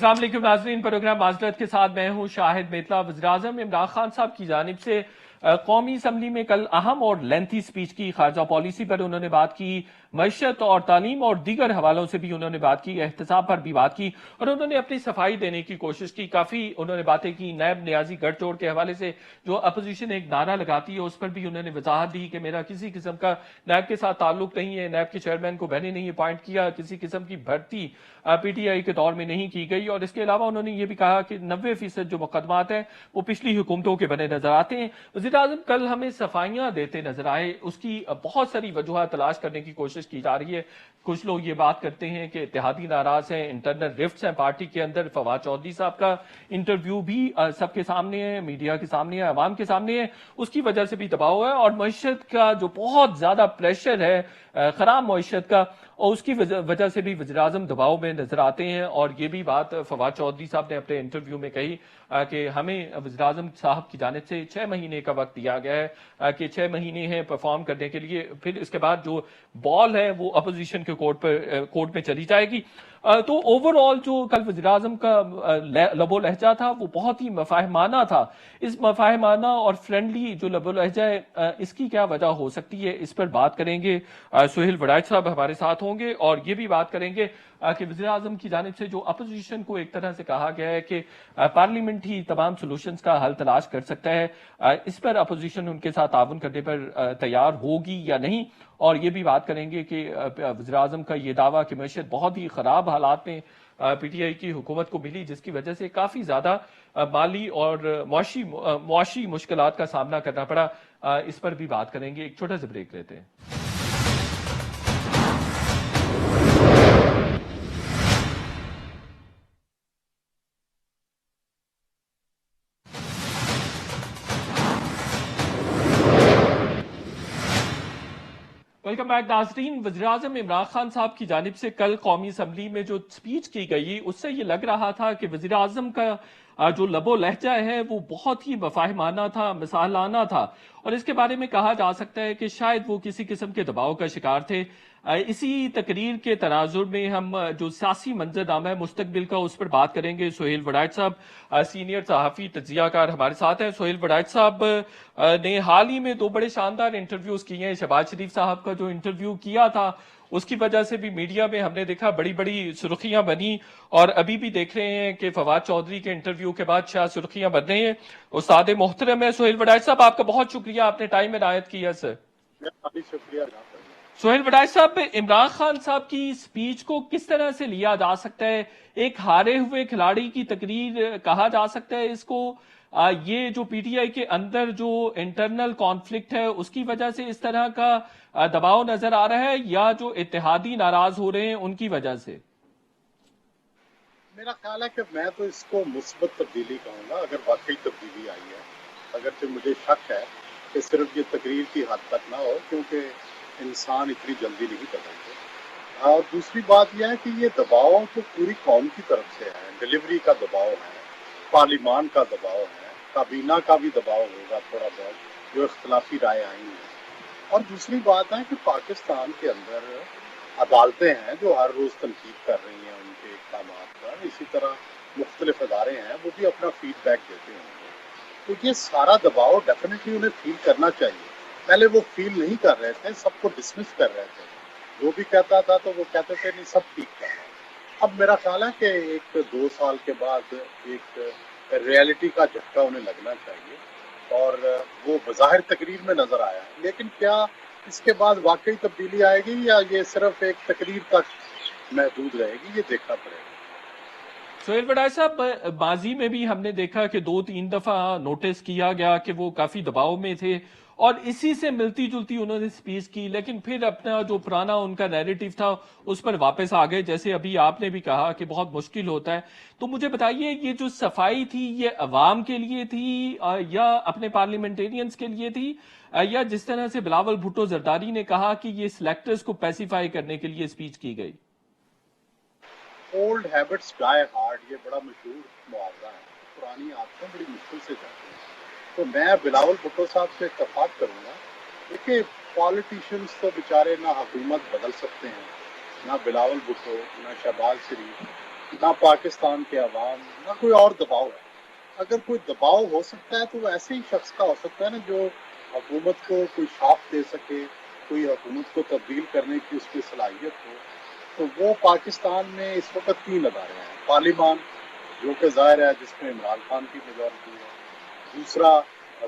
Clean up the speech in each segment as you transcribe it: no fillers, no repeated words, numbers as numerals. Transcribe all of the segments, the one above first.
अस्सलाम वालेकुम नाज़रीन, प्रोग्राम माज़रत के साथ मैं हूँ शाहिद मेतला। वज़ीर-ए-आज़म इमरान खान साहब की जानिब से कौमी असम्बली में कल अहम और लेंथी स्पीच की। खारजा पॉलिसी पर उन्होंने बात की, मईशत और तालीम और दीगर हवालों से भी उन्होंने बात की, एहतसाब पर भी बात की और उन्होंने अपनी सफाई देने की कोशिश की। काफ़ी उन्होंने बातें की। नैब नियाजी गठजोड़ के हवाले से जो अपोजिशन एक नारा लगाती है उस पर भी उन्होंने वजाहत दी कि मेरा किसी किस्म का नैब के साथ ताल्लुक नहीं है, नैब के चेयरमैन को मैंने नहीं अपॉइंट किया, किसी किस्म की भर्ती पीटीआई के दौर में नहीं की गई। और इसके अलावा उन्होंने ये भी कहा कि 90% जो मुकदमात हैं वो पिछली हुकूमतों के बने नजर आते हैं। वज़ीर-ए-आज़म कल हमें सफाइयां देते नजर आए, उसकी बहुत सारी वजूह तलाश करने की कोशिश की जा रही है। कुछ लोग ये बात करते हैं कि इत्तेहादी नाराज हैं, इंटरनल रिफ्ट्स हैं पार्टी के अंदर। फवाद चौधरी साहब का इंटरव्यू भी सबके सामने है, मीडिया के सामने है, अवाम के सामने है, उसकी वजह से भी दबाव है। और मईशत का जो बहुत ज्यादा प्रेशर है, खराब मईशत का, और उसकी वजह से भी वज़ीर-ए-आज़म दबाव में नजर आते हैं। और ये भी बात फवाद चौधरी साहब ने अपने इंटरव्यू में कही कि हमें वज़ीर-ए-आज़म साहब की जानिब से 6 महीने का वक्त दिया गया है कि 6 महीने हैं परफॉर्म करने के लिए, फिर इसके बाद जो बॉल है वो अपोजिशन के कोर्ट में चली जाएगी। तो ओवरऑल जो कल वज़ीर-ए-आज़म का लबो लहजा था वो बहुत ही मफाहमाना था। इस मफाहमाना और फ्रेंडली जो लबो लहजा है, इसकी क्या वजह हो सकती है, इस पर बात करेंगे। सुहेल वड़ाइच साहब हमारे साथ होंगे और ये भी बात करेंगे कि वज़ीर-ए-आज़म की जानिब से जो अपोजिशन को एक तरह से कहा गया है कि पार्लियामेंट ही तमाम सोल्यूशंस का हल तलाश कर सकता है, इस पर अपोजिशन उनके साथ ताउन करने पर तैयार होगी या नहीं। और ये भी बात करेंगे कि वज़ीर-ए-आज़म का ये दावा कि मईशत बहुत ही खराब हालात में पीटीआई की हुकूमत को मिली, जिसकी वजह से काफी ज्यादा माली और मुआशी मुश्किलात का सामना करना पड़ा, इस पर भी बात करेंगे। एक छोटा सा ब्रेक लेते हैं। वेलकम बैक नाज़रीन। वज़ीर-ए-आज़म इमरान खान साहब की जानिब से कल कौमी असम्बली में जो स्पीच की गई, उससे ये लग रहा था कि वज़ीर-ए-आज़म का जो लबो लहजा है वो बहुत ही मफाहमाना था, मिसालाना था। और इसके बारे में कहा जा सकता है कि शायद वो किसी किस्म के दबाव का शिकार थे। इसी तकरीर के तनाजुर में हम जो सियासी मंजरनामा है मुस्तकबिल का, उस पर बात करेंगे। सुहेल वड़ाइच साहब सीनियर सहाफ़ी तज्जियाकार हमारे साथ हैं। सुहेल वड़ाइच साहब ने हाल ही में 2 बड़े शानदार इंटरव्यूज किए हैं। शहबाज शरीफ साहब का जो इंटरव्यू किया था उसकी वजह से भी मीडिया में हमने देखा बड़ी बड़ी सुर्खियां बनी, और अभी भी देख रहे हैं कि फवाद चौधरी के इंटरव्यू के बाद शायद सुर्खियां बन रही हैं। उस्ताद मोहतरम है सुहेल वड़ाइच साहब, आपका बहुत शुक्रिया, आपने टाइम इनायत किया सर। शुक्रिया। सुहेल वड़ाइच साहब, इमरान खान साहब की स्पीच को किस तरह से लिया जा सकता है? एक हारे हुए खिलाड़ी की तकरीर कहा जा सकता है इसको? ये जो पीटीआई के अंदर जो इंटरनल कॉन्फ्लिक्ट है उसकी वजह से इस तरह का दबाव नजर आ रहा है, या जो इत्तेहादी नाराज हो रहे हैं उनकी वजह से? मेरा ख्याल है कि मैं तो इसको मुस्बत तब्दीली कहूँगा, अगर वाकई तब्दीली आई है। अगरचे मुझे शक है कि सिर्फ ये तकरीर की हद तक ना हो, क्योंकि इंसान इतनी जल्दी नहीं बदलते। और दूसरी बात यह है कि ये दबाव तो पूरी कौम की तरफ से है। डिलीवरी का दबाव है, पार्लिमान का दबाव है, काबीना का भी दबाव होगा थोड़ा बहुत, जो इख्तलाफी राय आई है। और दूसरी बात है कि पाकिस्तान के अंदर अदालतें हैं जो हर रोज तनकीद कर रही हैं उनके इक़दाम पर। इसी तरह मुख्तलिफ अदारे हैं, वो भी अपना फीडबैक देते होंगे। तो ये सारा दबाव डेफिनेटली उन्हें फील करना चाहिए। पहले वो फील नहीं कर रहे थे, सबको डिसमिस कर रहे थे। जो भी कहता था तो वो कहते थे नहीं सब ठीक था। अब मेरा ख्याल है कि 1-2 साल के बाद एक रियलिटी का झटका उन्हें लगना चाहिए, और वो बज़ाहिर तकरीर में नजर आया है। लेकिन क्या इसके बाद वाकई तब्दीली आएगी या ये सिर्फ एक तकरीर तक महदूद रहेगी, ये देखना पड़ेगा। सुहेल वड़ाइच साहब, माजी में भी हमने देखा कि 2-3 दफा नोटिस किया गया कि वो काफी दबाव में थे और इसी से मिलती जुलती उन्होंने स्पीच की, लेकिन फिर अपना जो पुराना उनका नैरेटिव था उस पर वापस आ गए, जैसे अभी आपने भी कहा कि बहुत मुश्किल होता है। तो मुझे बताइए, ये जो सफाई थी ये अवाम के लिए थी या अपने पार्लियामेंटेरियंस के लिए थी, या जिस तरह से बिलावल भुट्टो जरदारी ने कहा कि ये सिलेक्टर्स को पैसिफाई करने के लिए स्पीच की गई? ओल्ड हैबिट्स डाई हार्ड, ये बड़ा मशहूर मुहावरा है। पुरानी आदतें बड़ी मुश्किल से जाती हैं। तो मैं बिलावल भुट्टो साहब से इत्तफाक करूंगा। देखिए, पॉलिटिशियंस तो बेचारे ना हुकूमत बदल सकते हैं, ना बिलावल भुट्टो, ना शहबाज शरीफ, ना पाकिस्तान के अवाम, ना कोई और दबाव है। अगर कोई दबाव हो सकता है तो वो ऐसे ही शख्स का हो सकता है ना, जो हुकूमत को कोई शाख दे सके, कोई हुकूमत को तब्दील करने की उसकी सलाहियत हो। तो वो पाकिस्तान में इस वक्त 3 अदारे हैं। पार्लियामान, जो कि ज़ाहिर है जिसमें इमरान खान की मेजॉरिटी है। दूसरा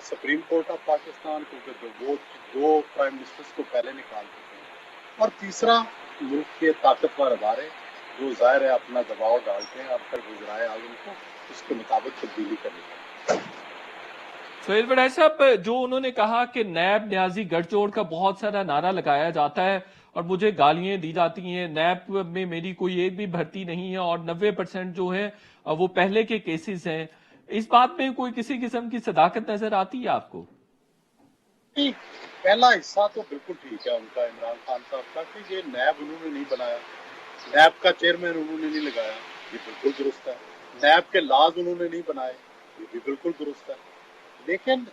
सुप्रीम कोर्ट ऑफ पाकिस्तान, क्योंकि वो 2 प्राइम मिनिस्टर्स को पहले निकाल चुके हैं। और तीसरा मुल्क के ताकतवर अदारे, जो ज़ाहिर है अपना दबाव डालते हैं और फिर वज़ीराए आज़म को उसके मुताबिक तब्दीली करनी है। सुहेल वड़ाई साहब, जो उन्होंने कहा कि नैब न्याजी गठजोड़ का बहुत सारा नारा लगाया जाता है और मुझे गालियां दी जाती हैं, नैब में मेरी कोई एक भी भर्ती नहीं है और 90% जो है वो पहले के केसेस हैं, इस बात में कोई किसी किस्म की सदाकत नजर आती है आपको? नहीं, पहला हिस्सा तो बिल्कुल ठीक है उनका, इमरान खान साहब का, कि ये नैब उन्होंने नहीं बनाया, नैब का चेयरमैन उन्होंने नहीं लगाया, ये बिल्कुल दुरुस्त है। नैब के लाज उन्होंने नहीं बनाए, ये भी बिल्कुल दुरुस्त है। लेकिन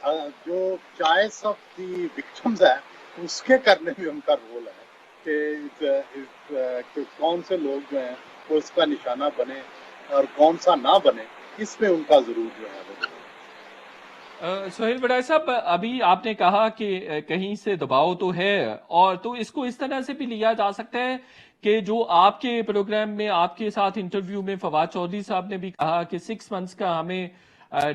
जो चॉइस ऑफ दी विक्टिम्स है, उसके करने में उनका रोल है कि कौन से लोग जो हैं वो इसका निशाना बने और कौन सा ना बने, इसमें उनका जरूर जो है वो। सुहेल वड़ाई साहब, अभी आपने कहा कि कहीं से दबाव तो है, और तो इसको इस तरह से भी लिया जा सकता है कि जो आपके प्रोग्राम में आपके साथ इंटरव्यू में फवाद चौधरी साहब ने भी कहा कि 6 मंथ्स का हमें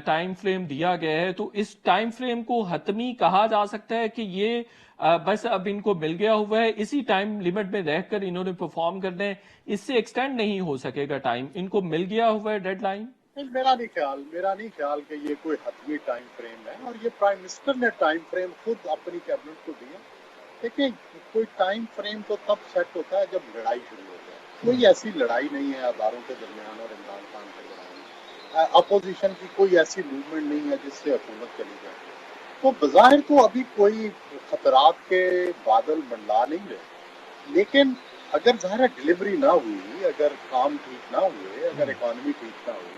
टाइम फ्रेम दिया गया है, तो इस टाइम फ्रेम को हतमी कहा जा सकता है कि ये बस अब इनको मिल गया हुआ है, इसी टाइम लिमिट में रहकर इन्होंने परफॉर्म करना है, इससे एक्सटेंड नहीं हो सकेगा टाइम, इनको मिल गया हुआ है डेडलाइन? नहीं, मेरा नहीं ख्याल कि ये कोई हतमी टाइम फ्रेम है, और ये प्राइम मिनिस्टर ने टाइम फ्रेम खुद अपनी कैबिनेट को दिया। देखिए, कोई टाइम फ्रेम तो तब सेट होता है जब लड़ाई शुरू हो जाए। कोई ऐसी लड़ाई नहीं है अदारों के दरमियान और इमरान खान के दरमियान। अपोजिशन की कोई ऐसी मूवमेंट नहीं है जिससे हुकूमत चली जाए। तो बज़ाहिर तो अभी कोई खतरात के बादल मंडला नहीं रहे, लेकिन अगर ज़ाहिर डिलीवरी ना हुई, अगर काम ठीक ना हुए, अगर इकॉनमी ठीक ना हुई,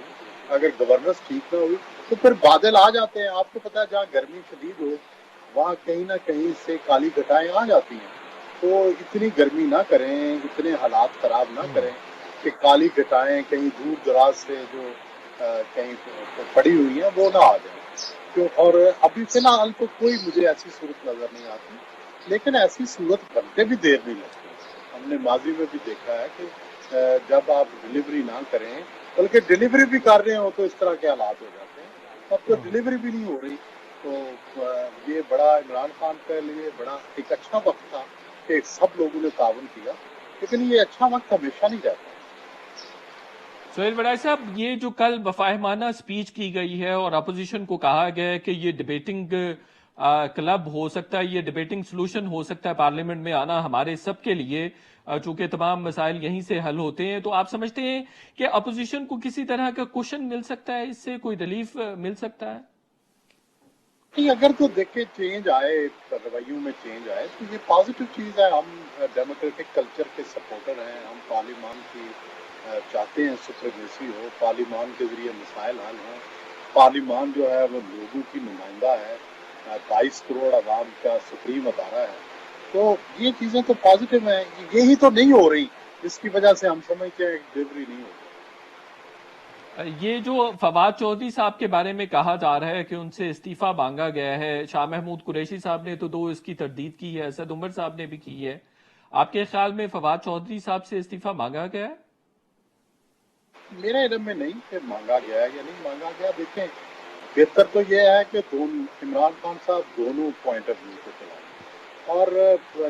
अगर गवर्नेंस ठीक ना हुई, तो फिर बादल आ जाते हैं। आपको पता है, जहाँ गर्मी शदीद हो वहाँ कहीं ना कहीं से काली घटाएं आ जाती हैं। तो इतनी गर्मी ना करें, इतने हालात खराब ना करें कि काली घटाएं कहीं दूर दराज से जो कहीं पड़ी हुई हैं वो ना आ जाए। क्यों? और अभी फिलहाल तो कोई मुझे ऐसी सूरत नजर नहीं आती, लेकिन ऐसी सूरत बनते भी देर नहीं लगती। हमने माजी में भी देखा है कि जब आप डिलीवरी ना करें, बल्कि डिलीवरी भी कर रहे हो तो इस तरह के हालात हो जाते हैं। अब तो डिलीवरी भी नहीं हो रही, तो ये बड़ा इमरान खान के लिए बड़ा एक अच्छा वक्त था कि सब लोगों ने ताउन किया, लेकिन ये अच्छा वक्त हमेशा नहीं रहता। सुहेल वड़ाई साहब, ये जो कल वफाहमाना स्पीच की गई है और अपोजिशन को कहा गया है कि ये डिबेटिंग क्लब हो सकता है, ये डिबेटिंग सोल्यूशन हो सकता है पार्लियामेंट में आना हमारे सबके लिए, चूंकि तमाम मसाइल यहीं से हल होते हैं, तो आप समझते हैं कि अपोजिशन को किसी तरह का कुशन मिल सकता है, इससे कोई रिलीफ मिल सकता है? नहीं, अगर तो देखे चेंज आए, रवैयों में चेंज आए, तो ये पॉजिटिव चीज़ है। हम डेमोक्रेटिक कल्चर के सपोर्टर हैं, हम पार्लियामान की चाहते हैं सुप्रीमेसी हो, पार्लियामान के जरिए मसाइल हल हों। पार्लियामान जो है वो लोगों की नुमाइंदा है, 22 करोड़ आवाम का सुप्रीम अदारा है। तो ये चीज़ें तो पॉजिटिव हैं, यही तो नहीं हो रही, जिसकी वजह से हम समझते हैं डिलीवरी नहीं हो रही। ये जो फवाद चौधरी साहब के बारे में कहा जा रहा है कि उनसे इस्तीफा मांगा गया है, शाह महमूद कुरैशी साहब ने तो 2 इसकी तरदीद की है, असद उमर साहब ने भी की है, आपके ख्याल में फवाद चौधरी साहब से इस्तीफा मांगा गया है? मेरे इल्म में नहीं कि मांगा गया है या नहीं मांगा गया। देखें, बेहतर तो यह है कि इमरान खान साहब दोनों पॉइंट ऑफ व्यू को चलाएं। और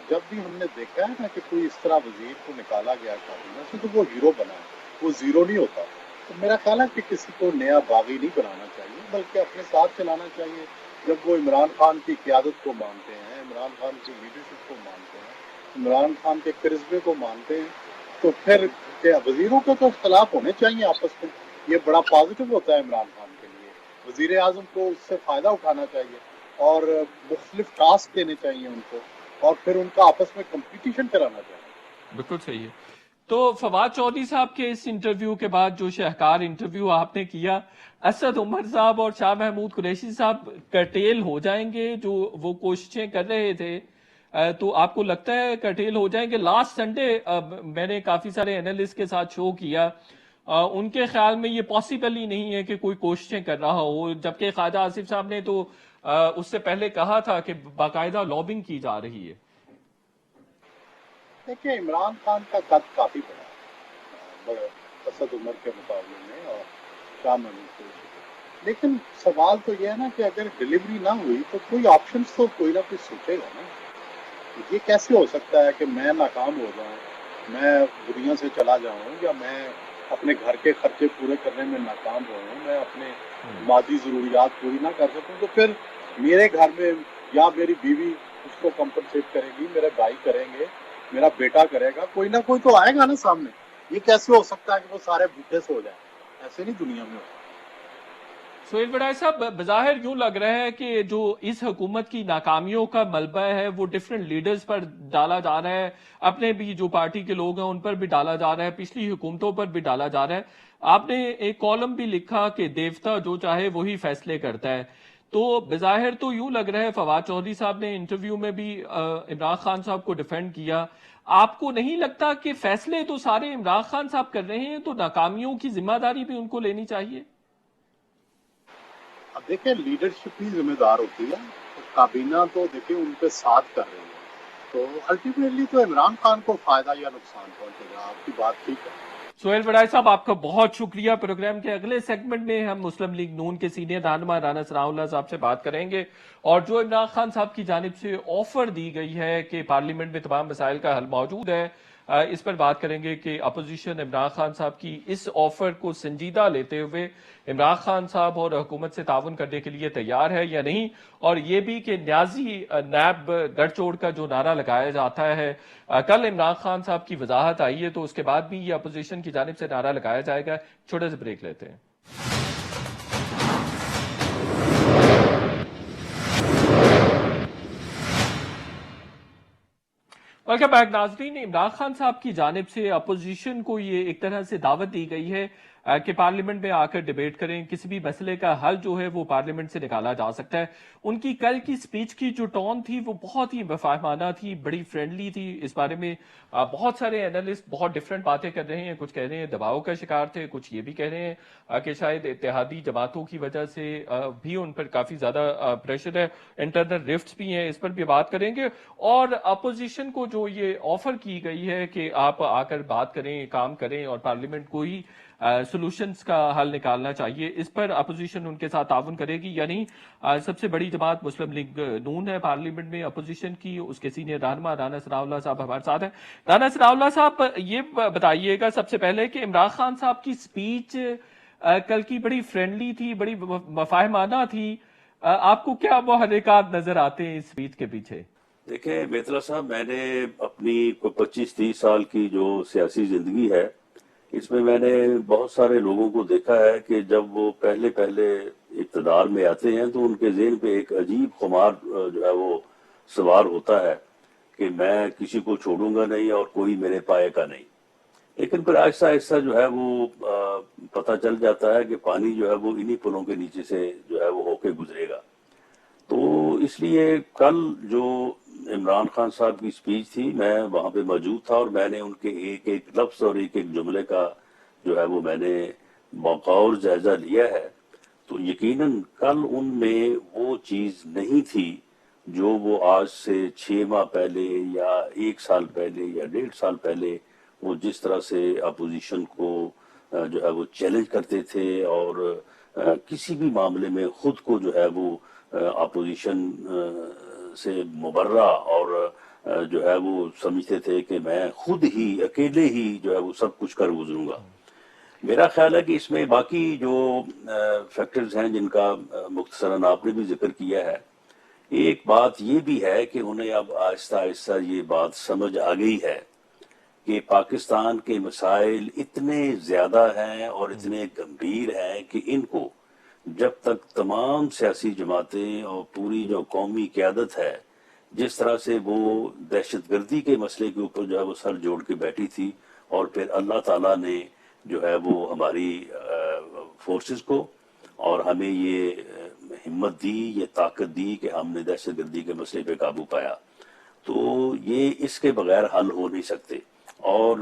जब भी हमने देखा है ना कि कोई इस तरह वजीर को निकाला गया काबीना से, तो वो हीरो बना है, वो जीरो नहीं होता। तो मेरा ख्याल है कि किसी को नया बागी नहीं बनाना चाहिए, बल्कि अपने साथ चलाना चाहिए। जब वो इमरान खान की क़यादत को मानते हैं, इमरान खान की लीडरशिप को मानते हैं, इमरान खान के करिश्मे को मानते हैं, तो फिर क्या, वजीरों के तो इख्तलाफ होने चाहिए आपस में। ये बड़ा पॉजिटिव होता है इमरान खान के लिए। वजीर आजम को उससे फ़ायदा उठाना चाहिए और मुख्तलिफ टास्क देने चाहिए उनको, और फिर उनका आपस में कंपटीशन कराना चाहिए। बिल्कुल सही है। तो फवाद चौधरी साहब के इस इंटरव्यू के बाद जो शाहकार इंटरव्यू आपने किया, असद उमर साहब और शाह महमूद कुरैशी साहब कर्टेल हो जाएंगे जो वो कोशिशें कर रहे थे? तो आपको लगता है कर्टेल हो जाएंगे? लास्ट संडे मैंने काफी सारे एनालिस्ट के साथ शो किया, ان کے خیال میں یہ پاسبل ہی نہیں ہے کہ کوئی کوششیں کر رہا ہو، جبکہ خواجہ آصف صاحب نے تو اس سے پہلے کہا تھا کہ باقاعدہ لابنگ کی جا رہی ہے۔ دیکھیے عمران خان کا قد کافی بڑا ہے، بڑے اسد عمر کے مقابلے میں اور شاہ محمود قریشی، لیکن سوال تو یہ ہے نا کہ اگر ڈلیوری نہ ہوئی تو کوئی آپشنز تو کوئی نہ کوئی سوچے گا نا۔ یہ کیسے ہو سکتا ہے کہ میں ناکام ہو جاؤں، میں دنیا سے چلا جاؤں، یا میں اپنے گھر کے خرچے پورے کرنے میں ناکام ہو جاؤں، میں اپنے مادی ضروریات پوری نہ کر سکوں، تو پھر میرے گھر میں یا میری بیوی اس کو کمپنسیٹ کرے گی، میرے بھائی کریں گے، میرا بیٹا کرے گا، کوئی نہ کوئی تو آئے گا نا سامنے۔ یہ کیسے ہو سکتا ہے کہ وہ سارے بھوکے سو جائیں؟ ایسے نہیں دنیا میں ہوتا۔ سہیل وڈائے صاحب، بظاہر یوں لگ رہا ہے کہ جو اس حکومت کی ناکامیوں کا ملبہ ہے وہ ڈیفرنٹ لیڈرز پر ڈالا جا رہا ہے، اپنے بھی جو پارٹی کے لوگ ہیں ان پر بھی ڈالا جا رہا ہے، پچھلی حکومتوں پر بھی ڈالا جا رہا ہے۔ آپ نے ایک کالم بھی لکھا کہ دیوتا جو چاہے وہی فیصلے کرتا ہے، تو بظاہر تو یوں لگ رہا ہے، فواد چودھری صاحب نے انٹرویو میں بھی عمران خان صاحب کو ڈیفینڈ کیا۔ آپ کو نہیں لگتا کہ فیصلے تو سارے عمران خان صاحب کر رہے ہیں، تو ناکامیوں کی ذمہ داری بھی ان کو لینی چاہیے؟ اب دیکھیں لیڈرشپ ہی ذمہ دار ہوتی ہے، کابینہ تو دیکھیں ان کے ساتھ کر رہی ہے، تو الٹیمیٹلی تو عمران خان کو فائدہ یا نقصان پہنچے گا۔ آپ کی بات ٹھیک ہے۔ سہیل وڈائے صاحب، آپ کا بہت شکریہ۔ پروگرام کے اگلے سیگمنٹ میں ہم مسلم لیگ نون کے سینئر رہنما رانا ثناء اللہ صاحب سے بات کریں گے، اور جو عمران خان صاحب کی جانب سے آفر دی گئی ہے کہ پارلیمنٹ میں تمام مسائل کا حل موجود ہے، اس پر بات کریں گے کہ اپوزیشن عمران خان صاحب کی اس آفر کو سنجیدہ لیتے ہوئے عمران خان صاحب اور حکومت سے تعاون کرنے کے لیے تیار ہے یا نہیں، اور یہ بھی کہ نیازی نیب گڑھ چوڑ کا جو نعرہ لگایا جاتا ہے، کل عمران خان صاحب کی وضاحت آئی ہے تو اس کے بعد بھی یہ اپوزیشن کی جانب سے نعرہ لگایا جائے گا۔ چھوٹے سے بریک لیتے ہیں۔ ویلکم بیک ناظرین، عمران خان صاحب کی جانب سے اپوزیشن کو یہ ایک طرح سے دعوت دی گئی ہے کہ پارلیمنٹ میں آ کر ڈیبیٹ کریں، کسی بھی مسئلے کا حل جو ہے وہ پارلیمنٹ سے نکالا جا سکتا ہے۔ ان کی کل کی سپیچ کی جو ٹون تھی وہ بہت ہی مفاہمانہ تھی، بڑی فرینڈلی تھی۔ اس بارے میں بہت سارے انالسٹ بہت ڈفرینٹ باتیں کر رہے ہیں، کچھ کہہ رہے ہیں دباؤ کا شکار تھے، کچھ یہ بھی کہہ رہے ہیں کہ شاید اتحادی جماعتوں کی وجہ سے بھی ان پر کافی زیادہ پریشر ہے، انٹرنل رفٹس بھی ہیں، اس پر بھی بات کریں گے۔ اور اپوزیشن کو جو یہ آفر کی گئی ہے کہ آپ آ کر بات کریں، کام کریں اور پارلیمنٹ کو ہی سولوشنز کا حل نکالنا چاہیے، اس پر اپوزیشن ان کے ساتھ تعاون کرے گی یا نہیں۔ سب سے بڑی جماعت مسلم لیگ نون ہے پارلیمنٹ میں اپوزیشن کی، اس کے سینئر رہنما رانا ثناء اللہ صاحب ہمارے ساتھ ہیں۔ رانا ثناء اللہ صاحب، یہ بتائیے گا سب سے پہلے کہ عمران خان صاحب کی سپیچ کل کی بڑی فرینڈلی تھی، بڑی مفاہمانہ تھی، آپ کو کیا محرکات نظر آتے ہیں اس سپیچ کے پیچھے؟ دیکھیں بیتلا صاحب، میں نے اپنی 25-30 سال کی جو سیاسی زندگی ہے اس میں نے بہت سارے لوگوں کو دیکھا ہے کہ جب وہ پہلے اقتدار میں آتے ہیں تو ان کے ذہن پہ ایک عجیب خمار جو ہے وہ سوار ہوتا ہے کہ میں کسی کو چھوڑوں گا نہیں اور کوئی میرے پائے کا نہیں، لیکن پھر آہستہ آہستہ جو ہے وہ پتہ چل جاتا ہے کہ پانی جو ہے وہ انہی پلوں کے نیچے سے جو ہے وہ ہو کے گزرے گا۔ تو اس لیے کل جو عمران خان صاحب کی سپیچ تھی، میں وہاں پہ موجود تھا اور میں نے ان کے ایک ایک لفظ اور ایک ایک جملے کا جو ہے وہ میں نے بغور جائزہ لیا ہے۔ تو یقیناً کل ان میں وہ چیز نہیں تھی جو وہ آج سے 6 ماہ پہلے یا 1 سال پہلے یا 1.5 سال پہلے وہ جس طرح سے اپوزیشن کو جو ہے وہ چیلنج کرتے تھے اور کسی بھی معاملے میں خود کو جو ہے وہ اپوزیشن سے مبرہ اور جو ہے وہ سمجھتے تھے کہ میں خود ہی اکیلے ہی جو ہے وہ سب کچھ کر گزروں گا۔ میرا خیال ہے کہ اس میں باقی جو فیکٹرز ہیں جن کا مختصراً آپ نے بھی ذکر کیا ہے، ایک بات یہ بھی ہے کہ انہیں اب آہستہ آہستہ یہ بات سمجھ آ گئی ہے کہ پاکستان کے مسائل اتنے زیادہ ہیں اور اتنے گمبھیر ہیں کہ ان کو جب تک تمام سیاسی جماعتیں اور پوری جو قومی قیادت ہے جس طرح سے وہ دہشت گردی کے مسئلے کے اوپر جو ہے وہ سر جوڑ کے بیٹھی تھی، اور پھر اللہ تعالیٰ نے جو ہے وہ ہماری فورسز کو اور ہمیں یہ ہمت دی، یہ طاقت دی کہ ہم نے دہشت گردی کے مسئلے پہ قابو پایا، تو یہ اس کے بغیر حل ہو نہیں سکتے۔ اور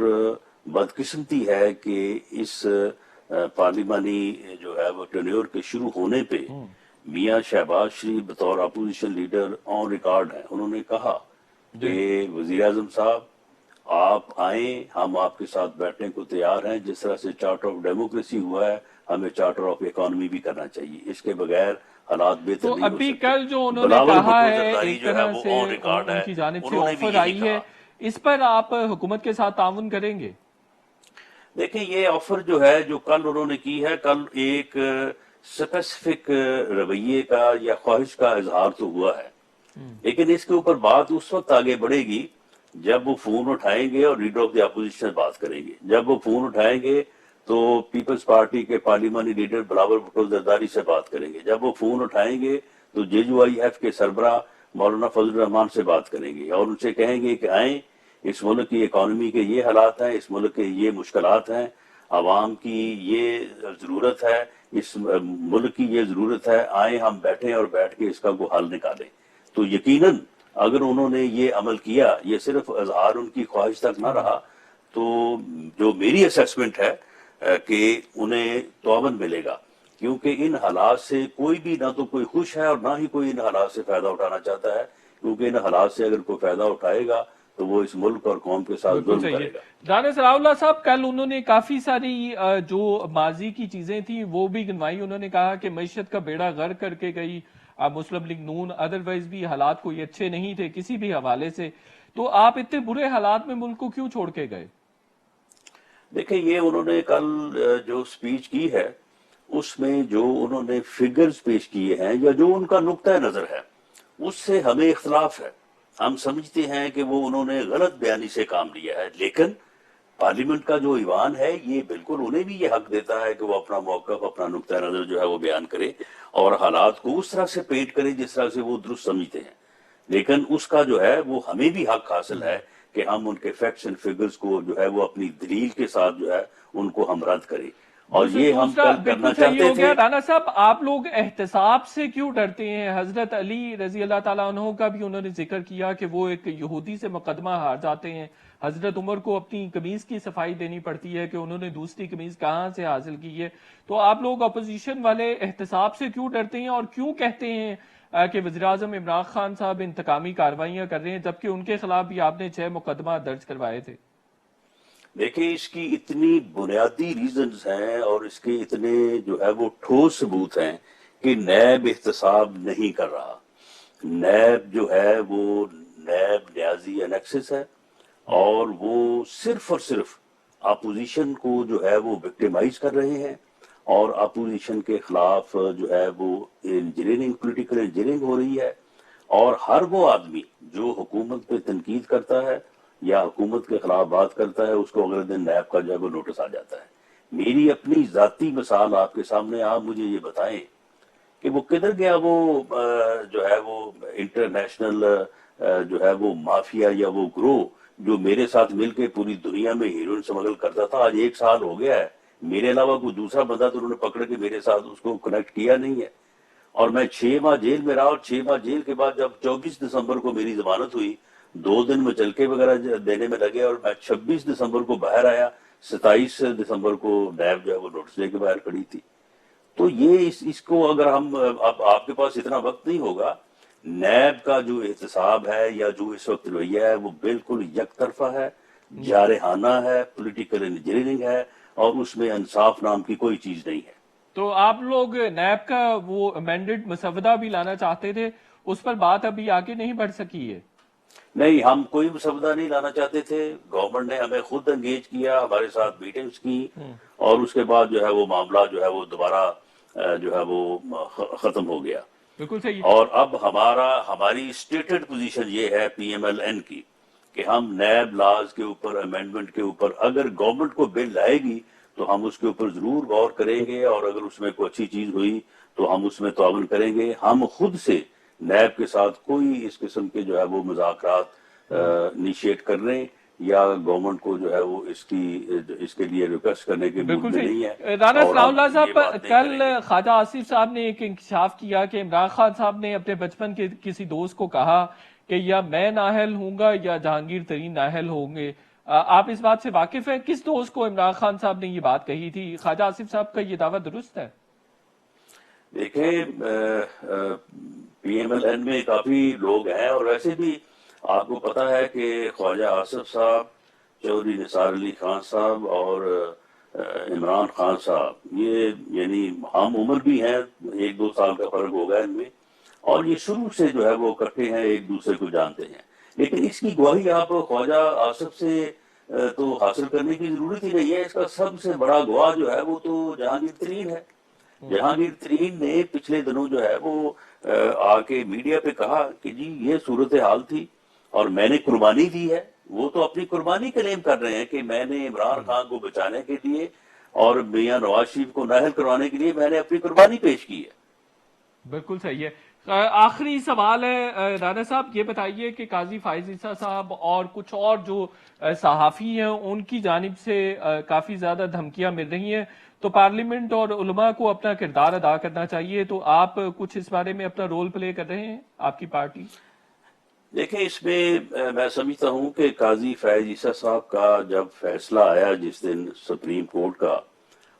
बदकिस्मती है कि इस पार्लिमानी जो है वो टेन्योर के शुरू होने पे मियां शहबाज शरीफ बतौर अपोजिशन लीडर ऑन रिकॉर्ड हैं। उन्होंने कहा कि वजीर आजम साहब आप आए, हम आपके साथ बैठने को तैयार हैं। जिस तरह से चार्टर ऑफ डेमोक्रेसी हुआ है, हमें चार्टर ऑफ इकोनॉमी भी करना चाहिए। इसके बगैर हालात बेहतर तो नहीं हो अभी सकते। कल जो उन्होंने बिलावल कहा भुट्टो है जरदारी एक जो है तरह वो से ऑन रिकॉर्ड है, उनकी जानिब से उन्होंने भी ऑफर यही आई है, कहा। इस पर आप हुकूमत के साथ ताउन करेंगे? देखिए, ये ऑफर जो है जो कल उन्होंने की है, कल एक स्पेसिफिक रवैये का या ख्वाहिश का इजहार तो हुआ है, लेकिन इसके ऊपर बात उस वक्त आगे बढ़ेगी जब वो फोन उठाएंगे और लीडर ऑफ द अपोजिशन से बात करेंगे। जब वो फोन उठाएंगे तो पीपल्स पार्टी के पार्लिमानी लीडर बिलावल भुट्टो जरदारी से बात करेंगे। जब वो फोन उठाएंगे तो JUIF के सरबरा मौलाना फजल रहमान से बात करेंगे और उनसे कहेंगे कि आए, इस मुल्क की इकोनॉमी के ये हालात हैं, इस मुल्क के ये मुश्किलात हैं, आवाम की ये जरूरत है, इस मुल्क की ये जरूरत है, आए हम बैठें और बैठ के इसका को हल निकालें। तो यकीनन अगर उन्होंने ये अमल किया, ये सिर्फ इजहार उनकी ख्वाहिश तक ना रहा, तो जो मेरी असेसमेंट है कि उन्हें तौबन मिलेगा, क्योंकि इन हालात से कोई भी ना तो कोई खुश है और ना ही कोई इन हालात से फायदा उठाना चाहता है, क्योंकि इन हालात से अगर कोई फायदा उठाएगा तो वो इस मुल्क और कौम के साथ बिल्कुल जुल्म सही है। करेगा। दानिश राउला साहब, कल उन्होंने काफी सारी जो माजी की चीजें थी वो भी गिनवाई। उन्होंने कहा कि मईशत का बेड़ा गर्क करके गई मुस्लिम लीग नून, अदरवाइज भी हालात कोई अच्छे नहीं थे किसी भी हवाले से। तो आप इतने बुरे हालात में मुल्क को क्यों छोड़ के गए? देखिए, ये उन्होंने कल जो स्पीच की है उसमें जो उन्होंने फिगर्स पेश किए हैं या जो उनका नुक्ता नजर है उससे हमें इख्तलाफ है। हम समझते हैं कि वो उन्होंने गलत बयानी से काम लिया है, लेकिन पार्लियामेंट का जो ईवान है ये बिल्कुल उन्हें भी ये हक देता है कि वो अपना मौक़िफ़, अपना नुक्ता नजर जो है वो बयान करे और हालात को उस तरह से पेंट करे जिस तरह से वो दुरुस्त समझते हैं। लेकिन उसका जो है वो हमें भी हक हासिल है कि हम उनके फैक्ट्स एंड फिगर्स को जो है वो अपनी दलील के साथ जो है उनको हम रद्द करें, और ये हम दूसरा कल करना बिल्कुल सही हो चाहते गया। थे। राना साहब, आप लोग एहतसाब से क्यों डरते हैं? हजरत अली रजी अल्लाह ताला अन्हु का भी उन्होंने जिक्र किया कि वो एक यहूदी से मुकदमा हार जाते हैं। हजरत उमर को अपनी कमीज की सफाई देनी पड़ती है कि उन्होंने दूसरी कमीज कहाँ से हासिल की है। तो आप लोग अपोजिशन वाले एहतसाब से क्यों डरते हैं और क्यों कहते हैं कि वज़ीर-ए-आज़म इमरान खान साहब इंतकामी कार्रवाइयां कर रहे हैं, जबकि उनके खिलाफ भी आपने 6 मुकदमा दर्ज करवाए थे? देखिए, इसकी इतनी बुनियादी रीजंस हैं और इसके इतने जो है वो ठोस सबूत हैं कि नैब एहतसाब नहीं कर रहा। नैब जो है वो नैब न्याजी एनेक्सिस है और वो सिर्फ और सिर्फ अपोजिशन को जो है वो विक्टिमाइज कर रहे हैं और अपोजिशन के खिलाफ जो है वो इंजीनियरिंग, पॉलिटिकल इंजीनियरिंग हो रही है। और हर वो आदमी जो हुकूमत पे तनकीद करता है या हुकूमत के खिलाफ बात करता है उसको अगले दिन नैब का जो है वो नोटिस आ जाता है। मेरी अपनी जाती मिसाल आपके सामने, आप मुझे ये बताएं कि वो किधर गया वो जो है वो इंटरनेशनल जो है वो माफिया या वो ग्रोह जो मेरे साथ मिलके पूरी दुनिया में हीरोइन स्मगल करता था। आज 1 साल हो गया है, मेरे अलावा कोई दूसरा बंदा तो उन्होंने पकड़ के मेरे साथ उसको कनेक्ट किया नहीं है। और मैं 6 माह जेल में रहा और 6 माह जेल के बाद जब 24 दिसंबर को मेरी जमानत हुई, 2 दिन में चलके वगैरह देने में लगे और मैं 26 दिसंबर को बाहर आया। 27 दिसंबर को नैब जो है वो नोटिस लेके बाहर खड़ी थी। तो ये इसको अगर हम अब आपके पास इतना वक्त नहीं होगा, नैब का जो एहतसाब है या जो इस वक्त रवैया है वो बिल्कुल यकतरफा है, जारहाना है, पॉलिटिकल इंजीनियरिंग है और उसमें इंसाफ नाम की कोई चीज नहीं है। तो आप लोग नैब का वो अमेंडेड मसवदा भी लाना चाहते थे, उस पर बात अभी आगे नहीं बढ़ सकी है? नहीं, हम कोई मसवदा नहीं लाना चाहते थे। गवर्नमेंट ने हमें खुद एंगेज किया, हमारे साथ मीटिंग्स की और उसके बाद जो है वो मामला जो है वो दोबारा जो है वो खत्म हो गया। बिल्कुल सही। और अब हमारी स्टेटेड पोजीशन ये है PMLN की कि हम नैब लाज के ऊपर, अमेंडमेंट के ऊपर अगर गवर्नमेंट को बिल लाएगी तो हम उसके ऊपर जरूर गौर करेंगे और अगर उसमें कोई अच्छी चीज हुई तो हम उसमें ताउन करेंगे। हम खुद से नैब के साथ कोई इस किस्म के जो है वो मुज़ाकरात इनिशिएट करने या गवर्नमेंट को जो है वो इसके लिए रिक्वेस्ट करने के मूड बिल्कुल में नहीं सही। है। राना और हम सनाउल्लाह ये साहब, बात नहीं कल करेंगे। ख्वाजा आसिफ साहब ने एक इंकशाफ किया कि इमरान खान साहब ने अपने बचपन के किसी दोस्त को कहा कि या मैं नाअहल हूंगा या जहांगीर तरीन नाअहल होंगे آپ اس بات سے واقف ہیں؟ کس دوست کو عمران خان صاحب نے یہ بات کہی تھی؟ خواجہ آصف صاحب کا یہ دعویٰ درست ہے؟ دیکھیں پی ایم ایل این میں کافی لوگ ہیں، اور ویسے بھی آپ کو پتا ہے کہ خواجہ آصف صاحب، چودھری نثار علی خان صاحب اور عمران خان صاحب یہ یعنی ہم عمر بھی ہیں، 1-2 سال کا فرق ہوگا ان میں، اور یہ شروع سے جو ہے وہ اکٹھے ہیں، ایک دوسرے کو جانتے ہیں. لیکن اس کی گواہی آپ خواجہ آصف سے تو حاصل کرنے کی ضرورت ہی نہیں ہے. اس کا سب سے بڑا گواہ جو ہے وہ تو جہانگیر ترین ہے. جہانگیر ترین نے پچھلے دنوں جو ہے وہ آ کے میڈیا پہ کہا کہ جی یہ صورتحال تھی اور میں نے قربانی دی ہے. وہ تو اپنی قربانی کلیم کر رہے ہیں کہ میں نے عمران خان کو بچانے کے لیے اور میاں نواز شریف کو نااہل کروانے کے لیے میں نے اپنی قربانی پیش کی ہے. بالکل صحیح ہے. آخری سوال ہے رانا صاحب، یہ بتائیے کہ قاضی فائز عیسیٰ صاحب اور کچھ اور جو صحافی ہیں ان کی جانب سے کافی زیادہ دھمکیاں مل رہی ہیں، تو پارلیمنٹ اور علماء کو اپنا کردار ادا کرنا چاہیے. تو آپ کچھ اس بارے میں اپنا رول پلے کر رہے ہیں، آپ کی پارٹی؟ دیکھیں اس میں میں سمجھتا ہوں کہ قاضی فیض عیسیٰ صاحب کا جب فیصلہ آیا جس دن سپریم کورٹ کا،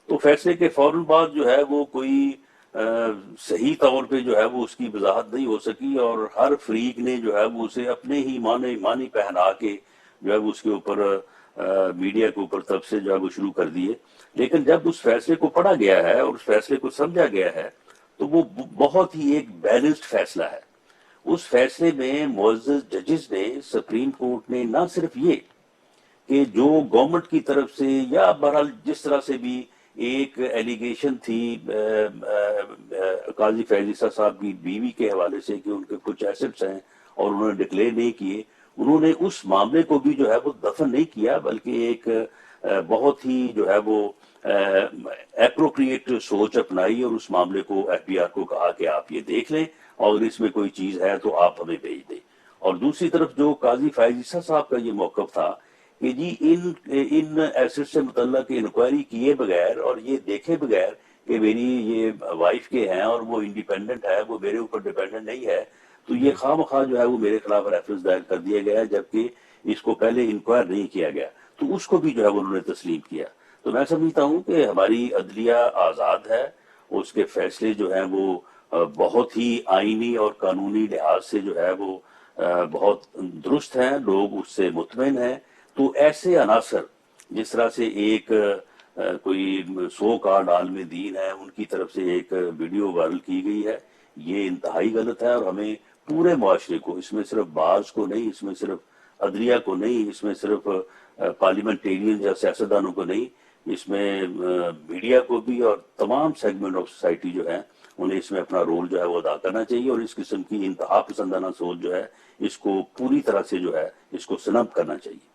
تو فیصلے کے فوراً بعد جو ہے وہ کوئی صحیح طور پہ جو ہے وہ اس کی وضاحت نہیں ہو سکی، اور ہر فریق نے جو ہے وہ اسے اپنے ہی معنی پہنا کے جو ہے وہ اس کے اوپر میڈیا کے اوپر تب سے جو ہے وہ شروع کر دیے. لیکن جب اس فیصلے کو پڑھا گیا ہے اور اس فیصلے کو سمجھا گیا ہے تو وہ بہت ہی ایک بیلنسڈ فیصلہ ہے. اس فیصلے میں معزز ججز نے، سپریم کورٹ نے، نہ صرف یہ کہ جو گورنمنٹ کی طرف سے یا بہرحال جس طرح سے بھی ایک ایلیگیشن تھی قاضی فیض عیسیٰ صاحب کی بیوی کے حوالے سے کہ ان کے کچھ ایسٹس ہیں اور انہوں نے ڈکلیئر نہیں کیے، انہوں نے اس معاملے کو بھی جو ہے وہ دفن نہیں کیا، بلکہ ایک بہت ہی جو ہے وہ اپروپریٹ سوچ اپنائی اور اس معاملے کو ایف بی آر کو کہا کہ آپ یہ دیکھ لیں اور اس میں کوئی چیز ہے تو آپ ہمیں بھیج دیں. اور دوسری طرف جو قاضی فائز عیسیٰ صاحب کا یہ موقف تھا کہ جی ان ایسٹ سے متعلق انکوائری کیے بغیر اور یہ دیکھے بغیر کہ میری یہ وائف کے ہیں اور وہ انڈیپینڈنٹ ہے، وہ میرے اوپر ڈیپینڈنٹ نہیں ہے، تو یہ خواہ مخواہ جو ہے وہ میرے خلاف ریفرنس دائر کر دیا گیا ہے، جبکہ اس کو پہلے انکوائر نہیں کیا گیا. تو اس کو بھی جو ہے وہ انہوں نے تسلیم کیا. تو میں سمجھتا ہوں کہ ہماری عدلیہ آزاد ہے، اس کے فیصلے جو ہیں وہ بہت ہی آئینی اور قانونی لحاظ سے جو ہے وہ بہت درست ہیں، لوگ اس سے مطمئن ہیں. تو ایسے عناصر جس طرح سے ایک کوئی سو کارڈ عالم دین ہے، ان کی طرف سے ایک ویڈیو وائرل کی گئی ہے، یہ انتہائی غلط ہے. اور ہمیں پورے معاشرے کو، اس میں صرف باز کو نہیں، اس میں صرف عدلیہ کو نہیں، اس میں صرف پارلیمنٹیرین یا سیاستدانوں کو نہیں، اس میں میڈیا کو بھی اور تمام سیگمنٹ آف سوسائٹی جو ہے انہیں اس میں اپنا رول جو ہے وہ ادا کرنا چاہیے، اور اس قسم کی انتہا پسندانہ سوچ جو ہے اس کو پوری طرح سے جو ہے اس کو سنب کرنا چاہیے.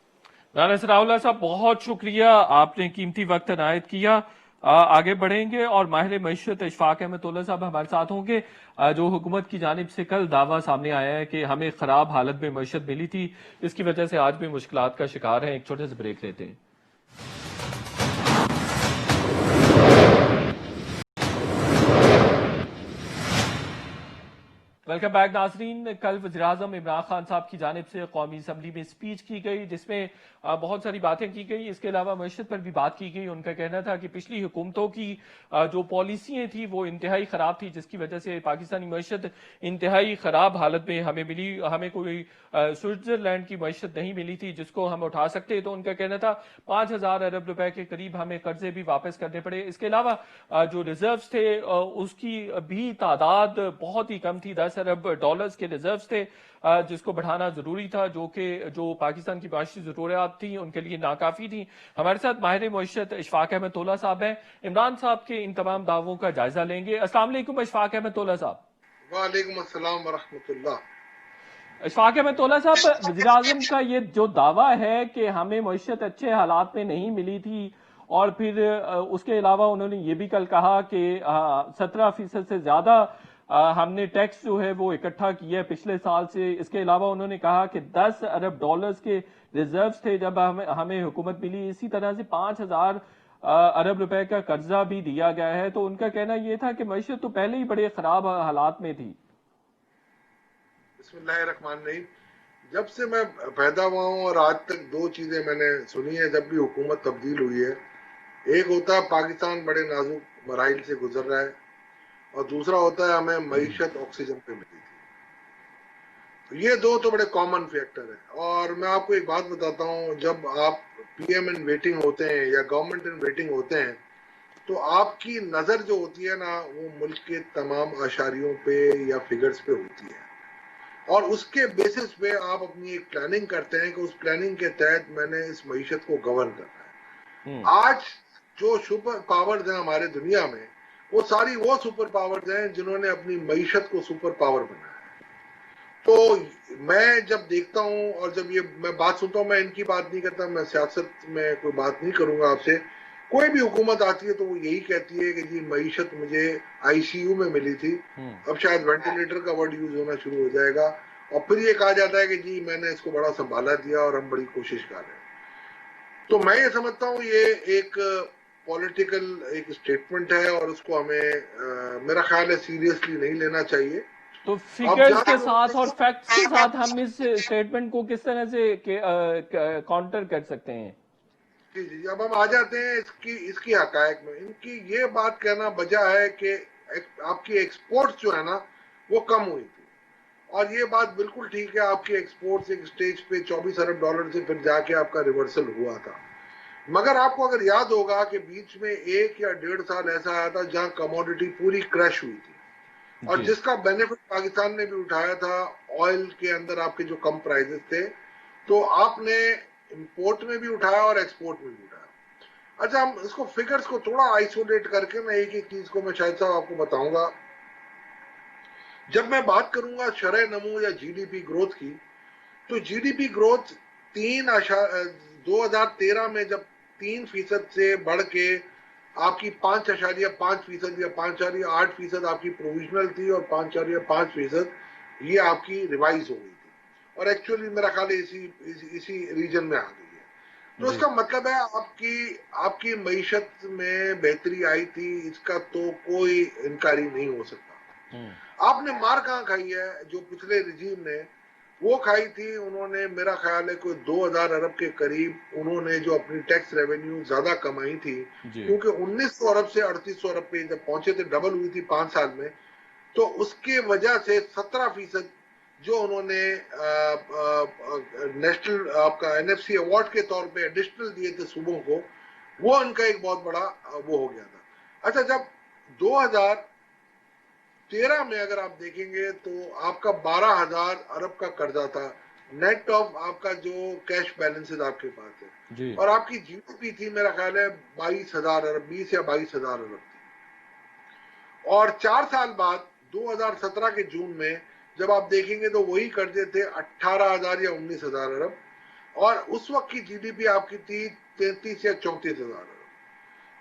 رانا ثناء اللہ صاحب، بہت شکریہ، آپ نے قیمتی وقت عنایت کیا. آگے بڑھیں گے اور ماہر معیشت اشفاق احمد اللہ صاحب ہمارے ساتھ ہوں گے. جو حکومت کی جانب سے کل دعویٰ سامنے آیا ہے کہ ہمیں خراب حالت میں معیشت ملی تھی، اس کی وجہ سے آج بھی مشکلات کا شکار ہیں. ایک چھوٹے سے بریک لیتے ہیں. ویلکم بیک ناظرین. کل وزیراعظم عمران خان صاحب کی جانب سے قومی اسمبلی میں سپیچ کی گئی جس میں بہت ساری باتیں کی گئی. اس کے علاوہ معیشت پر بھی بات کی گئی. ان کا کہنا تھا کہ پچھلی حکومتوں کی جو پالیسیاں تھیں وہ انتہائی خراب تھی، جس کی وجہ سے پاکستانی معیشت انتہائی خراب حالت میں ہمیں ملی. ہمیں کوئی سوئٹزرلینڈ کی معیشت نہیں ملی تھی جس کو ہم اٹھا سکتے. تو ان کا کہنا تھا 5,000 ارب روپے کے قریب ہمیں قرضے بھی واپس کرنے پڑے. اس کے علاوہ جو ریزروز تھے اس کی بھی تعداد بہت ہی کم تھی. 10 ارب ڈالرز کے ریزروز تھے جس کو بڑھانا ضروری تھا، جو پاکستان کی معاشی ضروریات تھیں ان کے لیے ناکافی تھیں. ہمارے ساتھ ماہر معیشت اشفاق احمد اللہ صاحب ہیں. عمران صاحب کے ان تمام دعووں کا جائزہ لیں گے. السلام علیکم اشفاق احمد اللہ صاحب. وعلیکم السلام ورحمۃ اللہ. اشفاق احمد اللہ صاحب، وزیراعظم کا یہ جو دعویٰ ہے کہ ہمیں معیشت اچھے حالات میں نہیں ملی تھی، اور پھر اس کے علاوہ انہوں نے یہ بھی کل کہا کہ 17% سے زیادہ ہم نے ٹیکس جو ہے وہ اکٹھا کیا ہے پچھلے سال سے. اس کے علاوہ انہوں نے کہا کہ 10 ارب ڈالرز کے ریزروز تھے جب ہمیں حکومت ملی. اسی طرح سے 5,000 ارب روپے کا قرضہ بھی دیا گیا ہے. تو ان کا کہنا یہ تھا کہ معیشت تو پہلے ہی بڑے خراب حالات میں تھی. بسم اللہ الرحمن الرحیم. جب سے میں پیدا ہوا ہوں اور آج تک دو چیزیں میں نے سنی ہے جب بھی حکومت تبدیل ہوئی ہے. ایک ہوتا ہے پاکستان بڑے نازک مراحل سے گزر رہا ہے، اور دوسرا ہوتا ہے ہمیں معیشت آکسیجن پہ ملی تھی. تو یہ دو تو بڑے کامن فیکٹر ہیں. اور میں آپ کو ایک بات بتاتا ہوں، جب آپ پی ایم ان ویٹنگ ہوتے ہیں یا گورنمنٹ ان ویٹنگ ہوتے ہیں تو آپ کی نظر جو ہوتی ہے نا وہ ملک کے تمام اشاریوں پہ یا فگرز پہ ہوتی ہے، اور اس کے بیسس پہ آپ اپنی ایک پلاننگ کرتے ہیں کہ اس پلاننگ کے تحت میں نے اس معیشت کو گورن کرنا ہے. آج جو سپر پاورز ہیں ہمارے دنیا میں، وہ ساری وہ سپر پاورز ہیں جنہوں نے اپنی معیشت کو سپر پاور بنایا ہے. تو میں جب دیکھتا ہوں اور جب یہ میں بات سنتا ہوں، میں ان کی بات نہیں کرتا، میں سیاست میں کوئی بات نہیں کروں گا آپ سے. کوئی بھی حکومت آتی ہے تو وہ یہی کہتی ہے کہ جی معیشت مجھے آئی سی یو میں ملی تھی، اب شاید وینٹیلیٹر کا ورڈ یوز ہونا شروع ہو جائے گا، اور پھر یہ کہا جاتا ہے کہ جی میں نے اس کو بڑا سنبھالا دیا اور ہم بڑی کوشش کر رہے ہیں. تو میں یہ سمجھتا ہوں یہ ایک پولیٹیکل ایک اسٹیٹمنٹ ہے، اور اس کو ہمیں میرا خیال ہے سیریسلی نہیں لینا چاہیے. تو اب فگرز کے ساتھ اور جہاں فیکٹس کے ساتھ ہم اس سٹیٹمنٹ کو کس طرح سے کاؤنٹر کر سکتے ہیں؟ جی اب ہم آ جاتے ہیں اس کی حقائق میں. ان کی یہ بات کہنا بجا ہے کہ آپ کی ایکسپورٹس جو ہے نا وہ کم ہوئی تھی، اور یہ بات بالکل ٹھیک ہے. آپ کی ایکسپورٹس ایک سٹیج پہ 24 ارب ڈالر سے پھر جا کے آپ کا ریورسل ہوا تھا. مگر آپ کو اگر یاد ہوگا کہ بیچ میں 1 یا 1.5 سال ایسا آیا تھا جہاں کموڈٹی پوری کریش ہوئی تھی، اور جی جس کا بینیفٹ پاکستان نے بھی اٹھایا تھا. آئل کے اندر آپ کے جو کم پرائزز تھے تو آپ نے امپورٹ میں بھی اٹھایا اور ایکسپورٹ میں بھی اٹھایا. اچھا، ہم اس کو فگرز کو تھوڑا آئسولیٹ کر کے میں ایک چیز کو میں شاید صاحب آپ کو بتاؤں گا. جب میں بات کروں گا شرح نمو یا جی ڈی پی گروتھ کی، تو جی ڈی پی گروتھ 2013 میں جب 3% سے بڑھ کے آپ کی 5.5% یا 5.8% آپ کی پروویژنل تھی، اور 5.5% یہ آپ کی ریوائز ہو گئی تھی، اور ایکچولی میرا خیال ہے اسی ریجن میں آ گئی ہے. تو اس جی کا مطلب ہے آپ کی معیشت میں بہتری آئی تھی، اس کا تو کوئی انکاری نہیں ہو سکتا. آپ نے مار کہاں کھائی ہے؟ جو پچھلے رجیم نے وہ کھائی تھی، انہوں نے میرا خیال ہے کوئی 2000 ارب کے قریب انہوں نے جو اپنی ٹیکس ریونیو زیادہ کمائی تھی، جی کیونکہ 1900 ارب سے 3800 ارب پہ جب پہنچے تھے، ڈبل ہوئی تھی 5 سال میں. تو اس کے وجہ سے 17% جو انہوں نے نیشنل آپ کا این ایف سی ایوارڈ کے طور پہ ایڈیشنل دیے تھے صوبوں کو، وہ ان کا ایک بہت بڑا وہ ہو گیا تھا. اچھا، جب 2013 میں اگر آپ دیکھیں گے تو آپ کا 12,000 ارب کا قرضہ تھا نیٹ آف آپ کا جو کیش بیلنسز آپ کے پاس ہے، جی اور آپ کی جی ڈی پی تھی میرا خیال ہے 22,000 ارب، 20 یا 22,000 ارب تھی. اور 4 سال بعد 2017 کے جون میں جب آپ دیکھیں گے تو وہی قرضے تھے 18,000 یا 19,000 ارب، اور اس وقت کی جی ڈی پی آپ کی تھی 33 یا 34,000 ارب.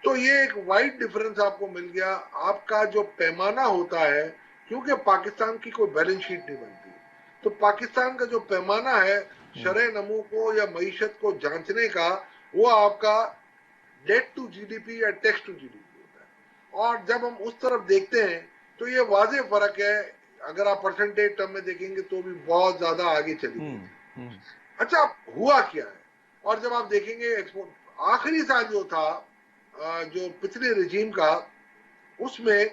تو یہ ایک وائڈ ڈفرنس آپ کو مل گیا. آپ کا جو پیمانہ ہوتا ہے، کیونکہ پاکستان کی کوئی بیلنس شیٹ نہیں بنتی، تو پاکستان کا جو پیمانہ ہے شرح نمو کو یا معیشت کو جانچنے کا، وہ آپ کا debt to G D P یا tax to G D P ہوتا ہے. اور جب ہم اس طرف دیکھتے ہیں تو یہ واضح فرق ہے. اگر آپ پرسنٹیج ٹرم میں دیکھیں گے تو بھی بہت زیادہ آگے چلی گئی تھی. اچھا، ہوا کیا ہے؟ اور جب آپ دیکھیں گے ایکسپورٹ آخری سال جو تھا جو پچھلے رجیم کا، اس میں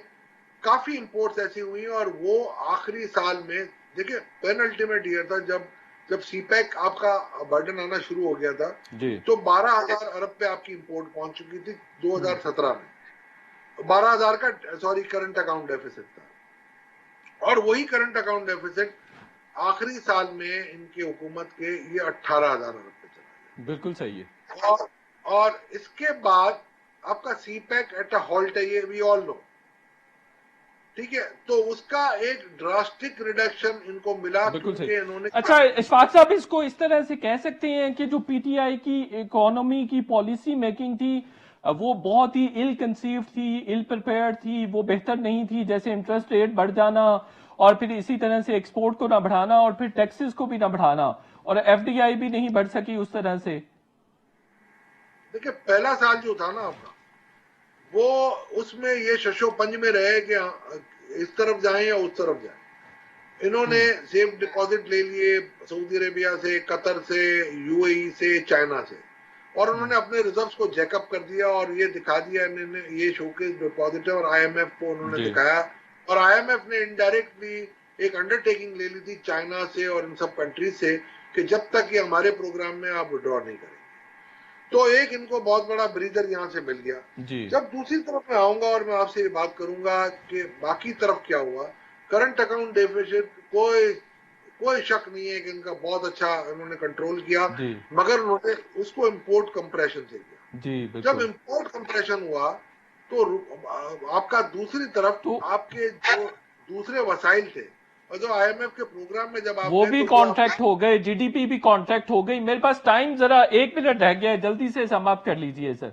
کافی امپورٹس ایسی ہوئی، اور وہ آخری سال میں دیکھیں پین الٹیمیٹ ایئر تھا جب سی پیک آپ کا برڈن آنا شروع ہو گیا تھا، جی تو 12,000 ارب پہ آپ کی امپورٹ پہنچ چکی تھی 2017 میں. 12,000 کا کرنٹ اکاؤنٹ ڈیفیسٹ تھا، اور وہی کرنٹ اکاؤنٹ ڈیفیسٹ آخری سال میں ان کی حکومت کے یہ 18,000 ارب پہ چلا بالکل صحیح ہے. گیا. اور اس کے بعد آپ کا سی پیک ایٹ اے ہالٹ ہے، یہ وی آل نو، ٹھیک ہے. تو اس کا ایک ڈراسٹک ریڈکشن ان کو ملا، بالکل صحیح. کیونکہ انہوں نے اچھا اشفاق صاحب، اس کو اس طرح سے کہہ سکتے ہیں کہ جو پی ٹی آئی کی اکانومی کی پالیسی میکنگ تھی وہ بہت ہی ایل کنسیوڈ تھی، ایل پریپیئرڈ تھی، وہ بہتر نہیں تھی. جیسے انٹرسٹ ریٹ بڑھ جانا، اور پھر اسی طرح سے ایکسپورٹ کو نہ بڑھانا، اور پھر ٹیکسز کو بھی نہ بڑھانا، اور ایف ڈی آئی بھی نہیں بڑھ سکی اس طرح سے. دیکھیں پہلا سال جو تھا نا آپ کا، وہ اس میں یہ ششو پنج میں رہے کہ اس طرف جائیں یا اس طرف جائیں. इन्होंने सेफ डिपॉजिट ले लिए सऊदी अरेबिया से, कतर से, यूएई से, चाइना से, और उन्होंने अपने रिजर्व्स को जैकअप कर दिया और ये दिखा दिया, इन्होंने ये शोकेस डिपॉजिट है, और आईएमएफ को उन्होंने दिखाया, और आईएमएफ ने इनडायरेक्टली एक अंडरटेकिंग ले ली थी चाइना से और इन सब कंट्रीज से कि जब तक ये हमारे प्रोग्राम में आप विड्रॉ नहीं करेंगे। तो एक इनको बहुत बड़ा ब्रीदर यहाँ से मिल गया। जब दूसरी तरफ मैं आऊंगा और मैं आपसे ये बात करूंगा कि बाकी तरफ क्या हुआ, करंट अकाउंट डेफिसिट कोई शक नहीं है कि इनका बहुत अच्छा इन्होंने कंट्रोल किया, मगर उन्होंने उसको इंपोर्ट कंप्रेशन से किया। जब इंपोर्ट कंप्रेशन हुआ तो आपका दूसरी तरफ तो आपके जो दूसरे वसाइल थे और जो आईएमएफ के प्रोग्राम में जब आप वो भी कॉन्ट्रैक्ट हो गए, जीडीपी भी कॉन्ट्रैक्ट हो गई। मेरे पास टाइम जरा 1 मिनट रह गया है, जल्दी से समाप्त कर लीजिए सर।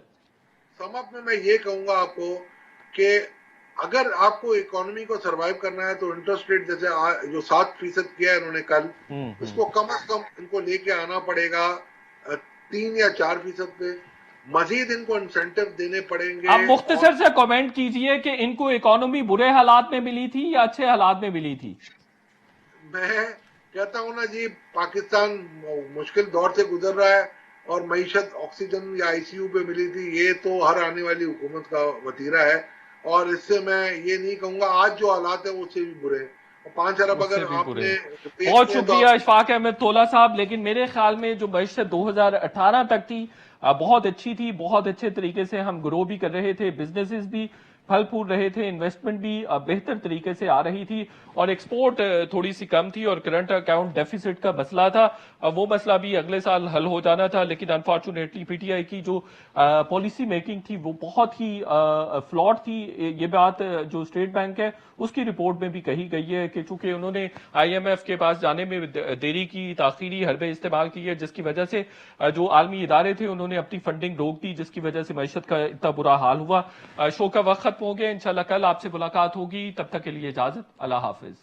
समाप्त में मैं ये कहूंगा आपको कि अगर आपको इकोनॉमी को सरवाइव करना है तो इंटरेस्ट रेट जैसे जो 7% किया है इन्होंने कल, इसको कम से कम इनको लेके आना पड़ेगा 3 या 4% पे, मजीद इनको इंसेंटिव देने पड़ेंगे। आप मुख्तसर से कमेंट कीजिए कि इनको इकोनॉमी बुरे हालात में मिली थी या अच्छे हालात में मिली थी। मैं कहता हूं ना जी, पाकिस्तान मुश्किल दौर से गुजर रहा है और मईशत ऑक्सीजन या आईसीयू पे मिली थी, ये तो हर आने वाली हुकूमत का वतीरा है, और इससे मैं ये नहीं कहूंगा आज जो हालात है उससे भी बुरे हैं। 5 अरब अगर आपने, बहुत शुक्रिया इशफाक अहमद तोला साहब। लेकिन मेरे ख्याल में जो मईशत 2018 तक थी बहुत अच्छी थी, बहुत अच्छे तरीके से हम ग्रो भी कर रहे थे, बिजनेसेस भी फल फूल रहे थे, इन्वेस्टमेंट भी बेहतर तरीके से आ रही थी, और एक्सपोर्ट थोड़ी सी कम थी, और करंट अकाउंट डेफिसिट का मसला था, वो मसला भी अगले साल हल हो जाना था। लेकिन अनफॉर्चुनेटली पीटीआई की जो पॉलिसी मेकिंग थी वो बहुत ही फ्लॉड थी। ये बात जो स्टेट बैंक है उसकी रिपोर्ट में भी कही गई है कि चूंकि उन्होंने आईएमएफ के पास जाने में देरी की, ताखीरी हरबे इस्तेमाल की है, जिसकी वजह से जो आलमी इदारे थे उन्होंने अपनी फंडिंग रोक दी, जिसकी वजह से मईशत का इतना बुरा हाल हुआ। शो का वक्त खत्म हो गया, इंशाल्लाह कल आपसे मुलाकात होगी, तब तक के लिए इजाजत, अल्लाह हाफिज।